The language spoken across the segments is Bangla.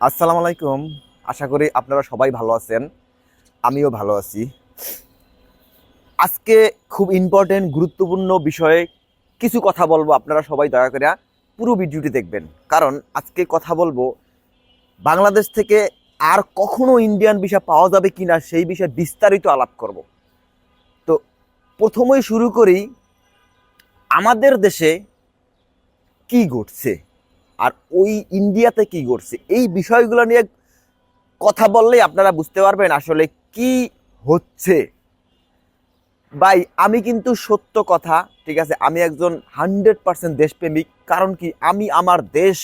আসসালামু আলাইকুম। আশা করি আপনারা সবাই ভালো আছেন, আমিও ভালো আছি। আজকে খুব ইম্পর্টেন্ট গুরুত্বপূর্ণ বিষয়ে কিছু কথা বলবো। আপনারা সবাই দয়া করে পুরো ভিডিওটি দেখবেন, কারণ আজকে কথা বলবো বাংলাদেশ থেকে আর কখনো ইন্ডিয়ান ভিসা পাওয়া যাবে কিনা সেই বিষয়ে বিস্তারিত আলাপ করব। তো প্রথমেই শুরু করি, আমাদের দেশে কি ঘটছে আর ওই ইন্ডিয়াতে কি ঘটছে, এই বিষয়গুলো নিয়ে কথা বললেই আপনারা বুঝতে পারবেন আসলে কি হচ্ছে। ভাই, আমি কিন্তু সত্য কথা, ঠিক আছে, আমি একজন 100% দেশপ্রেমিক। কারণ কি, আমি আমার দেশ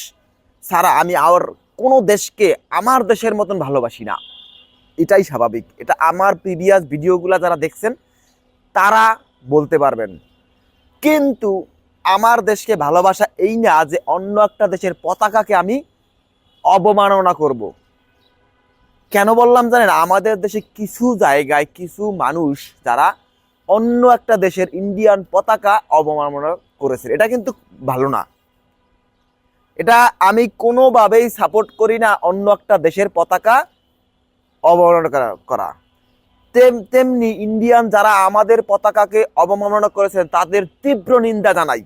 ছাড়া আমি আর কোনো দেশকে আমার দেশের মতন ভালোবাসি না। এটাই স্বাভাবিক। এটা আমার প্রিভিয়াস ভিডিওগুলো যারা দেখছেন তারা বলতে পারবেন। কিন্তু আমার দেশকে ভালোবাসা এই না যে অন্য একটা দেশের পতাকাকে আমি অবমাননা করব। কেন বললাম জানেন? আমাদের দেশে কিছু জায়গায় কিছু মানুষ যারা অন্য একটা দেশের ইন্ডিয়ান পতাকা অবমাননা করেছে, এটা কিন্তু ভালো না। এটা আমি কোনোভাবেই সাপোর্ট করি না, অন্য একটা দেশের পতাকা অবমাননা করা। তেমনি ইন্ডিয়ান যারা আমাদের পতাকাকে অবমাননা করেছেন তাদের তীব্র নিন্দা জানাই।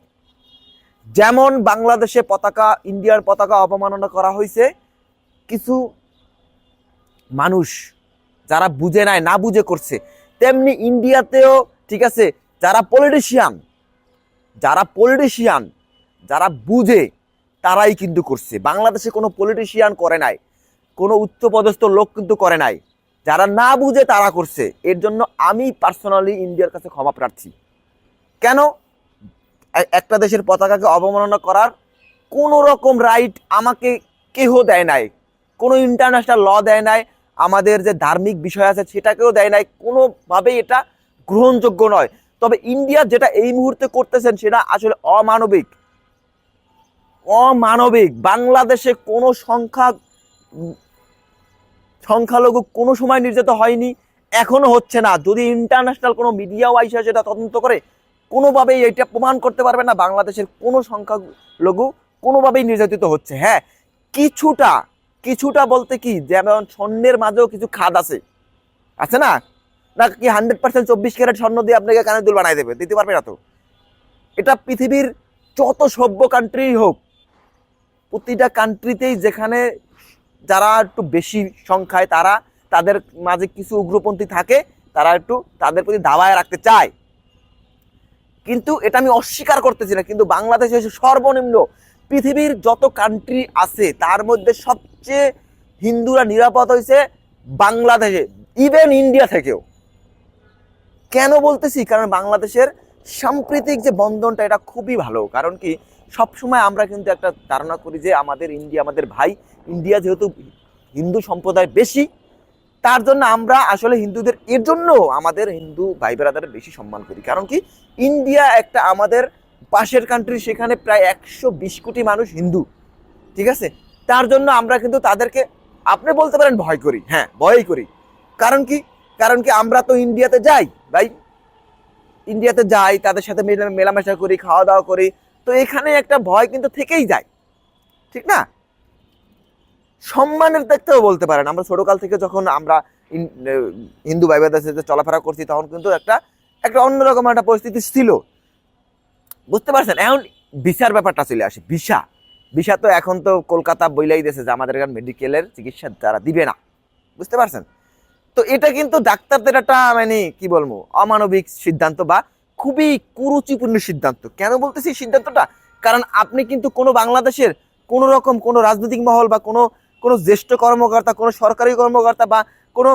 যেমন বাংলাদেশে পতাকা, ইন্ডিয়ার পতাকা অবমাননা করা হয়েছে, কিছু মানুষ যারা বুঝে নাই, না বুঝে করছে, তেমনি ইন্ডিয়াতেও, ঠিক আছে, যারা পলিটিশিয়ান যারা বুঝে তারাই কিন্তু করছে। বাংলাদেশে কোনো পলিটিশিয়ান করে নাই, কোনো উচ্চপদস্থ লোক কিন্তু করে নাই, যারা না বুঝে তারা করছে। এর জন্য আমি পার্সোনালি ইন্ডিয়ার কাছে ক্ষমা প্রার্থী। কেন? একটা দেশের পতাকাকে অবমাননা করার কোনো রকম রাইট আমাকে কেহ দেয় নাই, কোনো ইন্টারন্যাশনাল ল দেয় নাই, আমাদের যে ধার্মিক বিষয় আছে সেটাকেও দেয় নাই। কোনোভাবেই এটা গ্রহণযোগ্য নয়। তবে ইন্ডিয়া যেটা এই মুহূর্তে করতেছেন সেটা আসলে অমানবিক। বাংলাদেশে কোনো সংখ্যালঘু কোনো সময় নির্যাতিত হয়নি, এখনো হচ্ছে না। যদি ইন্টারন্যাশনাল কোনো মিডিয়াও আইসা সেটা তদন্ত করে, কোনোভাবেই এটা প্রমাণ করতে পারবে না বাংলাদেশের কোনো সংখ্যালঘু কোনোভাবেই নির্যাতিত হচ্ছে। হ্যাঁ, কিছুটা কিছুটা বলতে কি, যেমন স্বর্ণের মাঝেও কিছু খাদ আছে, আছে না? নাকি 100% 24 ক্যারেট স্বর্ণ দিয়ে আপনাকে কানে দুল বানাই দেবে? দিতে পারবে না তো। এটা পৃথিবীর যত সভ্য কান্ট্রি হোক, প্রতিটা কান্ট্রিতেই যেখানে যারা একটু বেশি সংখ্যায়, তারা তাদের মাঝে কিছু উগ্রপন্থী থাকে, তারা একটু তাদের প্রতি দাবায় রাখতে চায়। কিন্তু এটা আমি অস্বীকার করতেছি না, কিন্তু বাংলাদেশে সর্বনিম্ন পৃথিবীর যত কান্ট্রি আছে তার মধ্যে সবচেয়ে হিন্দুরা নিরাপদ হয়েছে বাংলাদেশে, ইভেন ইন্ডিয়া থেকেও। কেন বলতেছি? কারণ বাংলাদেশের সাম্প্রতিক যে বন্ধনটা এটা খুবই ভালো। কারণ কি, সবসময় আমরা কিন্তু একটা ধারণা করি যে আমাদের ইন্ডিয়া আমাদের ভাই। ইন্ডিয়া যেহেতু হিন্দু সম্প্রদায় বেশি, তার জন্য আমরা আসলে হিন্দুদের, এর জন্য আমাদের হিন্দু ভাই ব্রাদারের বেশি সম্মান করি। কারণ কি, ইন্ডিয়া একটা আমাদের পাশের কান্ট্রি, সেখানে প্রায় 120 কোটি মানুষ হিন্দু, ঠিক আছে। তার জন্য আমরা কিন্তু তাদেরকে, আপনি বলতে পারেন ভয় করি, হ্যাঁ ভয়ই করি। কারণ কি, আমরা তো ইন্ডিয়াতে যাই ভাই, ইন্ডিয়াতে যাই, তাদের সাথে মেলামেশা করি, খাওয়া দাওয়া করি, তো এখানে একটা ভয় কিন্তু থেকেই যায়, ঠিক না? সম্মানের দেখতেও বলতে পারেন, আমরা ছোটকাল থেকে যখন আমরা হিন্দু ভাই বোনদের সাথে চলাফেরা করছি, তখন কিন্তু একটা একটা অন্যরকম একটা পরিস্থিতি ছিল, বুঝতে পারছেন? এখন ভিসার ব্যাপারটা চলে আসে। ভিসা তো এখন তো কলকাতা বইলাই দিয়েছে যে আমাদের এখানে মেডিকেলের চিকিৎসা তারা দিবে না, বুঝতে পারছেন? তো এটা কিন্তু ডাক্তারদের একটা, মানে কি বলবো, অমানবিক সিদ্ধান্ত বা খুবই কুরুচিপূর্ণ সিদ্ধান্ত। কেন বলতেছি সিদ্ধান্তটা? কারণ আপনি কিন্তু কোনো বাংলাদেশের কোনো রকম কোনো রাজনৈতিক মহল বা কোনো কোনো জ্যেষ্ঠ কর্মকর্তা, কোনো সরকারি কর্মকর্তা বা কোনো,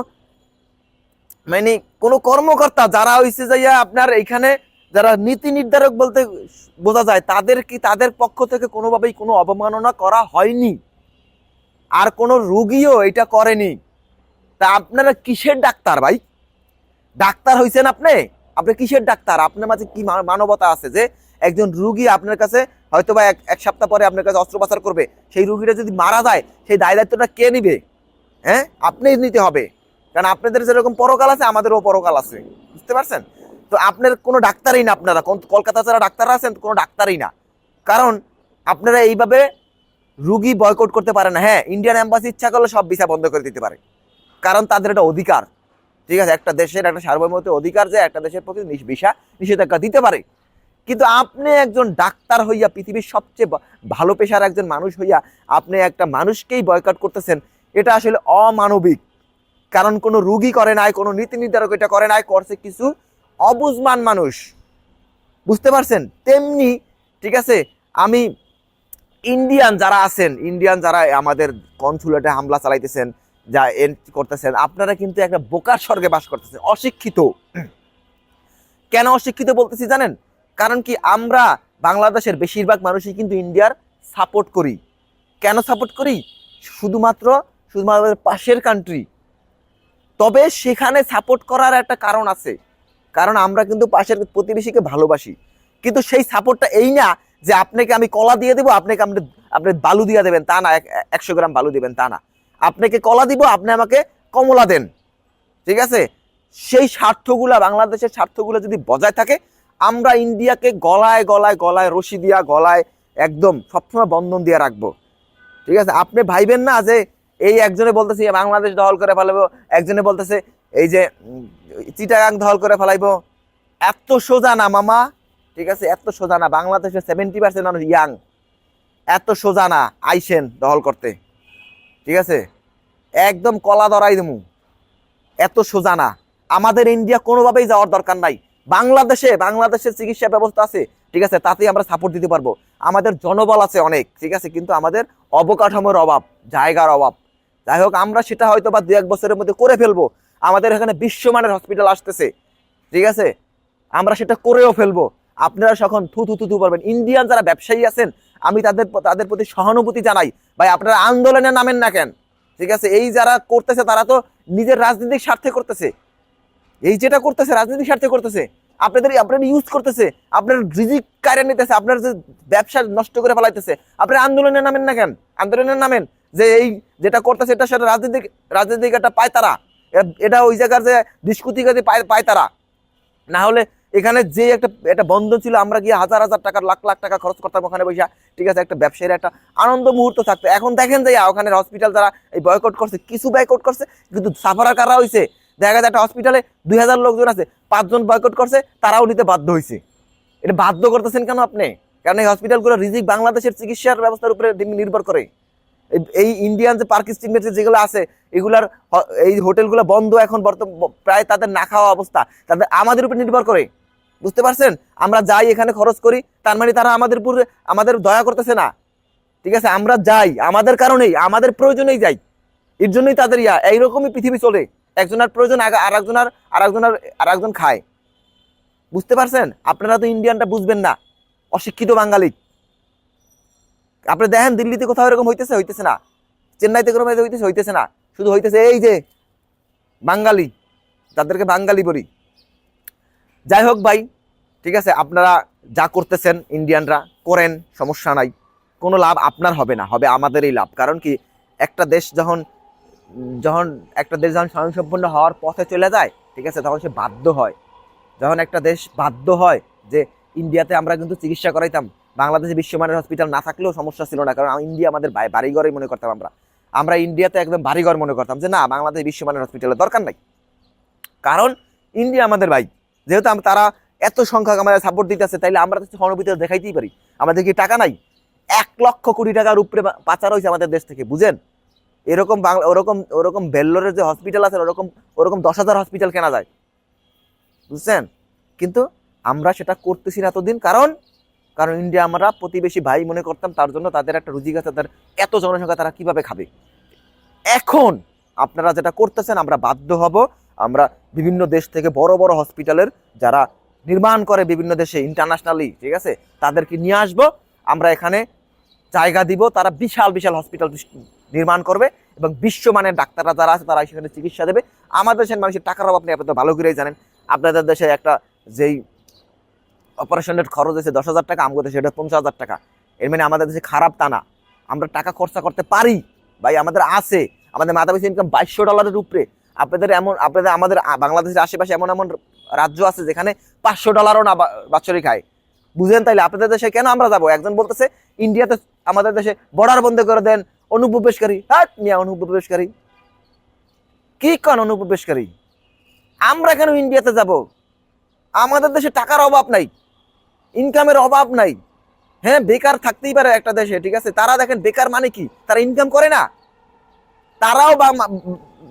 মানে কোনো কর্মকর্তা যারা হয়েছে যাইয়া আপনার এইখানে যারা নীতি নির্ধারক বলতে বোঝা যায়, তাদের পক্ষ থেকে কোনোভাবেই কোনো অবমাননা করা হয়নি, আর কোনো রুগীও এটা করেনি। তা আপনারা কিসের ডাক্তার ভাই? ডাক্তার হইছেন আপনি? আপনি কিসের ডাক্তার? আপনার মাঝে কি মানবতা আছে যে একজন রুগী আপনার কাছে হয়তো বা এক সপ্তাহ পরে আপনার কাছে অস্ত্রোপচার করবে, সেই রুগীটা যদি মারা যায় সেই দায় দায়িত্বটা কে নিবে? হ্যাঁ, আপনি নিতে হবে। কারণ আপনাদের যেরকম পরকাল আছে আমাদেরও পরকাল আছে, বুঝতে পারছেন? তো আপনার কোনো ডাক্তারই না, আপনারা কলকাতা যারা ডাক্তাররা আছেন কোনো ডাক্তারই না। কারণ আপনারা এইভাবে রুগী বয়কট করতে পারে না। হ্যাঁ, ইন্ডিয়ান এম্বাসি ইচ্ছা করলে সব ভিসা বন্ধ করে দিতে পারে, কারণ তাদের এটা অধিকার। ঠিক আছে, একটা দেশের একটা সার্বভৌমত্ব অধিকার যে একটা দেশের প্রতি ভিসা নিষেধাজ্ঞা দিতে পারে। কিন্তু আপনি একজন ডাক্তার হইয়া, পৃথিবীর সবচেয়ে ভালো পেশার একজন মানুষ হইয়া আপনি একটা মানুষকেই বয়কট করতেছেন, এটা আসলে অমানবিক। কারণ কোনো রুগী করে নাই, কোনো নীতি নির্ধারক এটা করে নাই, করছে কিছু অবুঝমান মানুষ। বুঝতে পারছেন? তেমনি ঠিক আছে, আমি ইন্ডিয়ান যারা আছেন, ইন্ডিয়ান যারা আমাদের কনসুলেটে হামলা চালাইতেছেন, যা করতেছেন, আপনারা কিন্তু একটা বোকার স্বর্গে বাস করতেছেন, অশিক্ষিত। কেন অশিক্ষিত বলতেছি জানেন? কারণ কি, আমরা বাংলাদেশের বেশিরভাগ মানুষই কিন্তু ইন্ডিয়ার সাপোর্ট করি। কেন সাপোর্ট করি? শুধুমাত্র পাশের কান্ট্রি। তবে সেখানে সাপোর্ট করার একটা কারণ আছে, কারণ আমরা কিন্তু পাশের প্রতিবেশীকে ভালোবাসি। কিন্তু সেই সাপোর্টটা এই না যে আপনাকে আমি কলা দিয়ে দেবো, আপনাকে আপনি বালু দিয়ে দেবেন, তা না। 100 গ্রাম বালু দিবেন, তা না। আপনাকে কলা দিব, আপনি আমাকে কমলা দেন। ঠিক আছে, সেই স্বার্থগুলা, বাংলাদেশের স্বার্থগুলো যদি বজায় থাকে, আমরা ইন্ডিয়াকে গলায় গলায় গলায় রশি দিয়া, গলায় একদম সবসময় বন্ধন দিয়ে রাখবো। ঠিক আছে, আপনি ভাইবেন না যে এই একজনে বলতেছে বাংলাদেশ দখল করে ফেলাবো, একজনে বলতেছে এই যে চিটাগাং দখল করে ফেলাইবো। এত সোজা না মামা। ঠিক আছে, এত সোজা না। বাংলাদেশের 70% মানুষ ইয়াং। এত সোজা না আইসেন দখল করতে। ঠিক আছে, একদম কলা ধরাই দেবো। এত সোজা না। আমাদের ইন্ডিয়া কোনোভাবেই যাওয়ার দরকার নাই। বাংলাদেশের চিকিৎসা ব্যবস্থা আছে, ঠিক আছে, তাতেই আমরা সাপোর্ট দিতে পারবো। আমাদের জনবল আছে অনেক, ঠিক আছে, কিন্তু আমাদের অবকাঠামোর অভাব, জায়গার অভাব। যাই হোক, আমরা সেটা হয়তো বা 2-1 বছরের মধ্যে করে ফেলবো। আমাদের এখানে বিশ্বমানের হসপিটাল আসতেছে, ঠিক আছে, আমরা সেটা করেও ফেলবো। আপনারা যখন থু থু থু থু করবেন, ইন্ডিয়ান যারা ব্যবসায়ী আছেন, আমি তাদের প্রতি সহানুভূতি জানাই। ভাই, আপনারা আন্দোলনে নামেন না কেন? ঠিক আছে, এই যারা করতেছে তারা তো নিজের রাজনৈতিক স্বার্থে করতেছে। এই যেটা করতেছে রাজনৈতিক স্বার্থে করতেছে। আপনারা ইউজ করতেছে, আপনার রিজিক কায়রা নিতেছে, আপনার যে ব্যবসা নষ্ট করে ফেলাইতেছে। আপনারা আন্দোলনে নামেন না কেন? আন্দোলনে নামেন যে এই যেটা করতেছে এটা সেটা রাজনৈতিক একটা পায় তারা, এটা ওই জায়গার যে ডিসকুতিকাতে পায় তারা। না হলে এখানে যে একটা বন্ধ ছিল, আমরা গিয়ে হাজার হাজার টাকা, লাখ লাখ টাকা খরচ করতাম ওখানে বসে। ঠিক আছে, একটা ব্যবসায়ীর একটা আনন্দ মুহূর্ত থাকতো। এখন দেখেন যে ওখানে হসপিটাল যারা এই বয়কট করছে, কিছু বয়কট করছে, কিন্তু সাফারা কারা হয়েছে? দেখা যায় একটা হসপিটালে 2000 লোকজন আছে, 5 জন বয়কট করছে, তারাও নিতে বাধ্য হয়েছে। এটা বাধ্য করতেছেন কেন আপনি? কারণ এই হসপিটালগুলো রিজিক বাংলাদেশের চিকিৎসার ব্যবস্থার উপরে নির্ভর করে। এই ইন্ডিয়ান যে পার্ক স্ট্রিট যেগুলো আছে, এগুলার এই হোটেলগুলো বন্ধ এখন, প্রায় তাদের না খাওয়া অবস্থা। তাদের আমাদের উপর নির্ভর করে। বুঝতে পারছেন? আমরা যাই এখানে খরচ করি, তার মানে তারা আমাদের দয়া করতেছে না। ঠিক আছে, আমরা যাই আমাদের কারণেই, আমাদের প্রয়োজনেই যাই। এর জন্যই তাদের এইরকমই পৃথিবী চলে। একজনের প্রয়োজন আরেকজন খায়। বুঝতে পারছেন? আপনারা তো ইন্ডিয়ানটা বুঝবেন না, অশিক্ষিত বাঙালি। আপনি দেখেন দিল্লিতে কোথাও এরকম হইতেছে না, চেন্নাইতে কোনো হইতেছে না, শুধু হইতেছে এই যে বাঙালি, তাদেরকে বাঙালি বলি। যাই হোক ভাই, ঠিক আছে, আপনারা যা করতেছেন ইন্ডিয়ানরা করেন, সমস্যা নাই। কোনো লাভ আপনার হবে না, হবে আমাদেরই লাভ। কারণ কি, একটা দেশ যখন স্বয়ংসম্পূর্ণ হওয়ার পথে চলে যায়, ঠিক আছে, তখন সে বাধ্য হয়। যখন একটা দেশ বাধ্য হয় যে ইন্ডিয়াতে আমরা কিন্তু চিকিৎসা করাইতাম, বাংলাদেশে বিশ্বমানের হসপিটাল না থাকলেও সমস্যা ছিল না, কারণ ইন্ডিয়া আমাদের বাড়িঘরই মনে করতাম। আমরা ইন্ডিয়াতে একদম বাড়িঘর মনে করতাম, যে না, বাংলাদেশে বিশ্বমানের হসপিটালের দরকার নাই, কারণ ইন্ডিয়া আমাদের ভাই। যেহেতু তারা এত সংখ্যক আমাদের সাপোর্ট দিতেছে, তাইলে আমরা তো সহানুভূতি দেখাইতেই পারি। আমাদের কি টাকা নাই? 1 লক্ষ কোটি টাকার উপরে পাচার হয়েছে আমাদের দেশ থেকে, বুঝেন? এরকম ওরকম বেল্লোরের যে হসপিটাল আছে, ওরকম 10,000 হসপিটাল কেনা যায়, বুঝছেন? কিন্তু আমরা সেটা করতেছি না এতদিন, কারণ ইন্ডিয়া আমরা প্রতিবেশী ভাই মনে করতাম। তার জন্য তাদের একটা রুজি আছে, তাদের এত জনসংখ্যা, তারা কিভাবে খাবে? এখন আপনারা যেটা করতেছেন, আমরা বাধ্য হব। আমরা বিভিন্ন দেশ থেকে বড় বড় হসপিটালের যারা নির্মাণ করে বিভিন্ন দেশে ইন্টারন্যাশনালি, ঠিক আছে, তাদেরকে নিয়ে আসবো। আমরা এখানে জায়গা দিব, তারা বিশাল বিশাল হসপিটাল নির্মাণ করবে, এবং বিশ্বমানের ডাক্তাররা যারা আছে তারা সেখানে চিকিৎসা দেবে। আমাদের দেশের মানুষের টাকার অভাব আপনি আপনাদের ভালো করেই জানেন। আপনাদের দেশে একটা যেই অপারেশনের খরচ আছে 10,000 টাকা, আমাদের দেশে এটা 50,000 টাকা। এর মানে আমাদের দেশে খারাপ তা না, আমরা টাকা খরচা করতে পারি ভাই, আমাদের আছে। আমাদের মাথাপিছু ইনকাম $200 উপরে। আমাদের বাংলাদেশের আশেপাশে এমন রাজ্য আছে যেখানে $500 না বাৎসরিক খায়। বুঝেন তাইলে আপনাদের দেশে কেন আমরা যাবো? একজন বলতেছে ইন্ডিয়াতে আমাদের দেশে বর্ডার বন্ধ করে দেন, অনুপ্রবেশকারী। হ্যাঁ মিয়া, অনুপ্রবেশকারী কি কন? অনুপ্রবেশকারী আমরা কেন ইন্ডিয়াতে যাব? আমাদের দেশে টাকার অভাব নাই, ইনকামের অভাব নাই। হ্যাঁ বেকার থাকতেই পারে একটা দেশে, ঠিক আছে, তারা দেখেন বেকার মানে কি, তারা ইনকাম করে না। তারাও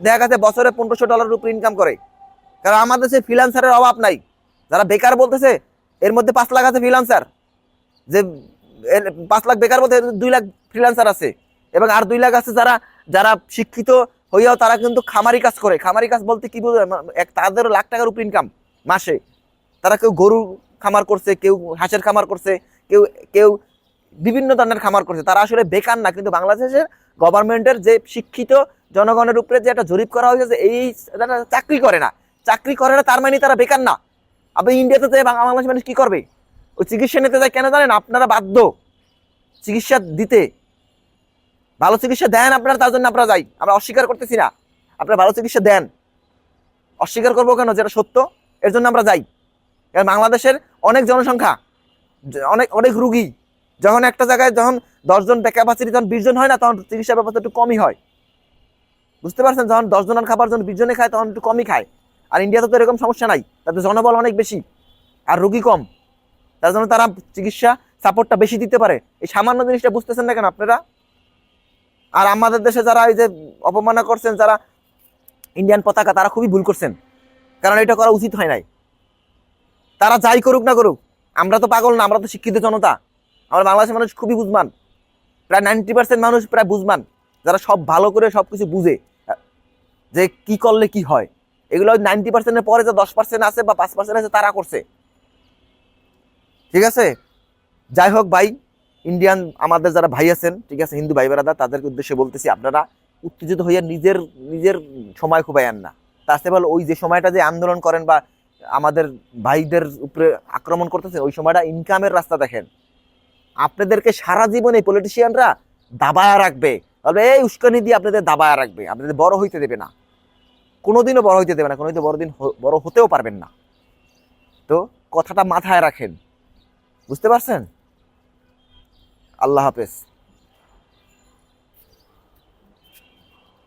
দেখা গেছে বছরে $1500 উপরে ইনকাম করে, কারণ আমাদের দেশে ফ্রিল্যান্সারের অভাব নাই। যারা বেকার বলতেছে এর মধ্যে 5 লাখ আছে ফ্রিল্যান্সার, যে 5 লাখ বেকার বলতে 2 লাখ ফ্রিল্যান্সার আছে, এবং আর 2 লাখ আছে যারা যারা শিক্ষিত হইয়াও তারা কিন্তু খামারি কাজ করে। খামারি কাজ বলতে কি বোঝায়? তাদের লাখ টাকার উপর ইনকাম মাসে। তারা কেউ গরু খামার করছে, কেউ হাঁসের খামার করছে, কেউ কেউ বিভিন্ন ধরনের খামার করছে। তারা আসলে বেকার না, কিন্তু বাংলাদেশের গভর্নমেন্টের যে শিক্ষিত জনগণের উপরে যে একটা জরিপ করা হয়েছে, এই চাকরি করে না, চাকরি করে না তার মানে তারা বেকার না। আপনি ইন্ডিয়াতে যায় বাংলাদেশ মানুষ কি করবে? ওই চিকিৎসা নিতে যায় কেন জানেন? আপনারা বাধ্য চিকিৎসা দিতে, ভালো চিকিৎসা দেন আপনারা, তার জন্য আমরা যাই। আমরা অস্বীকার করতেছি না, আপনারা ভালো চিকিৎসা দেন, অস্বীকার করবো কেন? যেটা সত্য এর জন্য আমরা যাই। কারণ বাংলাদেশের অনেক জনসংখ্যা, অনেক অনেক রুগী, যখন একটা জায়গায় যখন 10 জন ক্যাপাসিটি যখন 20 জন হয় না, তখন চিকিৎসা ব্যবস্থা একটু কমই হয়। বুঝতে পারছেন? যখন 10 জনের খাবার যখন 20 জনে খায় তখন একটু কমই খায়। আর ইন্ডিয়াতে তো এরকম সমস্যা নাই, তাদের জনবল অনেক বেশি আর রুগী কম, তার জন্য তারা চিকিৎসা সাপোর্টটা বেশি দিতে পারে। এই সামান্য জিনিসটা বুঝতেছেন না কেন আপনারা? আর আমাদের দেশে যারা এই যে অপমাননা করছেন, যারা ইন্ডিয়ান পতাকা, তারা খুবই ভুল করছেন, কারণ এটা করা উচিত হয় নাই। তারা যাই করুক না করুক, আমরা তো পাগল না, আমরা তো শিক্ষিত জনতা। আমরা বাংলাদেশের মানুষ খুবই বুঝমান, প্রায় 90% মানুষ প্রায় বুঝমান, যারা সব ভালো করে সবকিছু বুঝে যে কি করলে কি হয়। এগুলো 90%-এর পরে যে 10% আছে বা 5% আছে তারা করছে, ঠিক আছে। যাই হোক ভাই, ইন্ডিয়ান আমাদের যারা ভাই আছেন, ঠিক আছে, হিন্দু ভাই বেড়াদা, তাদেরকে উদ্দেশ্যে বলতেছি, আপনারা উত্তেজিত হইয়া নিজের নিজের সময় খুবাইয়েন না। তার চেয়ে ভালো ওই যে সময়টা যে আন্দোলন করেন বা আমাদের ভাইদের উপরে আক্রমণ করতেছেন, ওই সময়টা ইনকামের রাস্তা দেখেন। আপনাদেরকে সারা জীবন এই পলিটিশিয়ানরা দাবায়া রাখবে, তবে এই উস্কানি দিয়ে আপনাদের দাবায়া রাখবে, আপনাদের বড় হইতে দেবে না, কোনোদিনও বড় হইতে দেবে না, কোনোদিনও বড় হতেও পারবেন না। তো কথাটা মাথায় রাখেন, বুঝতে পারছেন? আল্লাহ হাফেজ।